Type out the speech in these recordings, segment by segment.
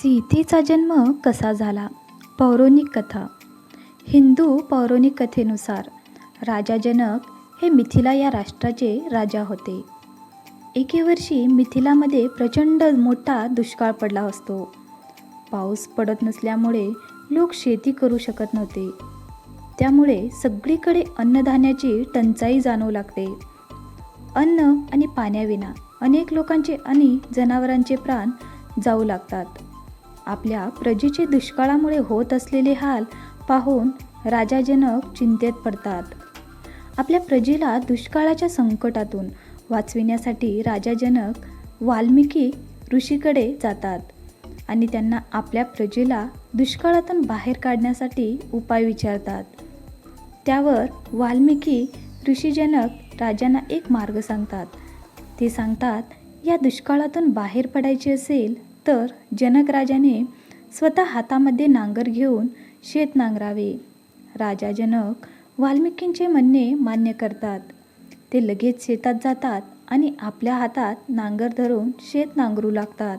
सीतेचा जन्म कसा झाला? पौराणिक कथा. हिंदू पौराणिक कथेनुसार राजा जनक हे मिथिला या राष्ट्राचे राजा होते. एके वर्षी मिथिलामध्ये प्रचंड मोठा दुष्काळ पडला असतो. पाऊस पडत नसल्यामुळे लोक शेती करू शकत नव्हते. त्यामुळे सगळीकडे अन्नधान्याची टंचाई जाणवू लागते. अन्न आणि पाण्याविना अनेक लोकांचे आणि जनावरांचे प्राण जाऊ लागतात. आपल्या प्रजेचे दुष्काळामुळे होत असलेले हाल पाहून राजा जनक चिंतेत पडतात. आपल्या प्रजेला दुष्काळाच्या संकटातून वाचविण्यासाठी राजा जनक वाल्मिकी ऋषीकडे जातात आणि त्यांना आपल्या प्रजेला दुष्काळातून बाहेर काढण्यासाठी उपाय विचारतात. त्यावर वाल्मिकी ऋषी जनक राजांना एक मार्ग सांगतात. ते सांगतात, या दुष्काळातून बाहेर पडायचे असेल तर जनक राजाने स्वतः हातामध्ये नांगर घेऊन शेत नांगरावे. राजा जनक वाल्मिकींचे म्हणणे मान्य करतात. ते लगेच शेतात जातात आणि आपल्या हातात नांगर धरून शेत नांगरू लागतात.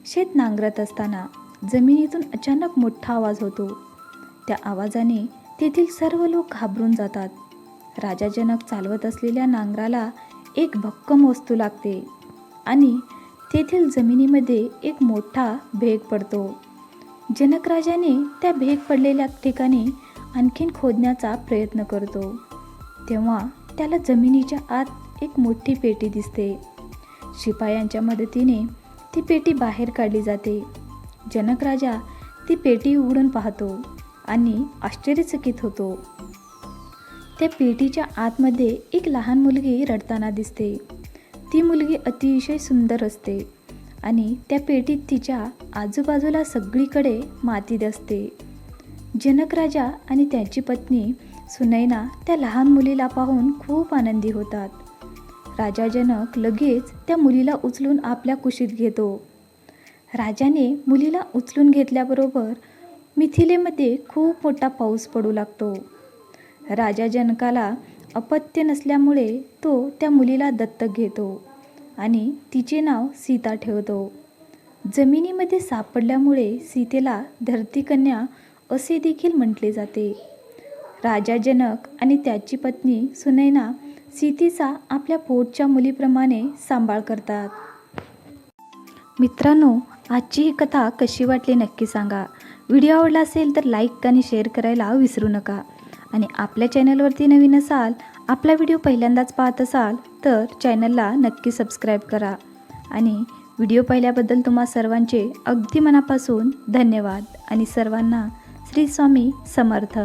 शेत नांगरत असताना जमिनीतून अचानक मोठा आवाज होतो. त्या आवाजाने तेथील सर्व लोक घाबरून जातात. राजा जनक चालवत असलेल्या नांगराला एक भक्कम वस्तू लागते आणि तेथील जमिनीमध्ये एक मोठा भेग पडतो. जनक राजाने त्या भेग पडलेल्या ठिकाणी आणखीन खोदण्याचा प्रयत्न करतो. तेव्हा त्याला जमिनीच्या आत एक मोठी पेटी दिसते. शिपायांच्या मदतीने ती पेटी बाहेर काढली जाते. जनक राजा ती पेटी उघडून पाहतो आणि आश्चर्यचकित होतो. त्या पेटीच्या आतमध्ये एक लहान मुलगी रडताना दिसते. ती मुलगी अतिशय सुंदर असते आणि त्या पेटीत तिच्या आजूबाजूला सगळीकडे माती असते. जनक राजा आणि त्याची पत्नी सुनैना त्या लहान मुलीला पाहून खूप आनंदी होतात. राजा जनक लगेच त्या मुलीला उचलून आपल्या कुशीत घेतो. राजाने मुलीला उचलून घेतल्याबरोबर मिथिलेमध्ये खूप मोठा पाऊस पडू लागतो. राजा जनकाला अपत्य नसल्यामुळे तो त्या मुलीला दत्तक घेतो आणि तिचे नाव सीता ठेवतो. जमिनीमध्ये सापडल्यामुळे सीतेला धरतीकन्या असे देखील म्हटले जाते. राजा जनक आणि त्याची पत्नी सुनैना सीतेचा आपल्या पोटच्या मुलीप्रमाणे सांभाळ करतात. मित्रांनो, आजची ही कथा कशी वाटली नक्की सांगा. व्हिडिओ आवडला असेल तर लाईक आणि शेअर करायला विसरू नका. आणि आपल्या चॅनलवरती नवीन असाल, आपला व्हिडिओ पहिल्यांदाच पाहत असाल तर चॅनलला नक्की सबस्क्राईब करा. आणि व्हिडिओ पाहिल्याबद्दल तुम्हा सर्वांचे अगदी मनापासून धन्यवाद. आणि सर्वांना श्री स्वामी समर्थ.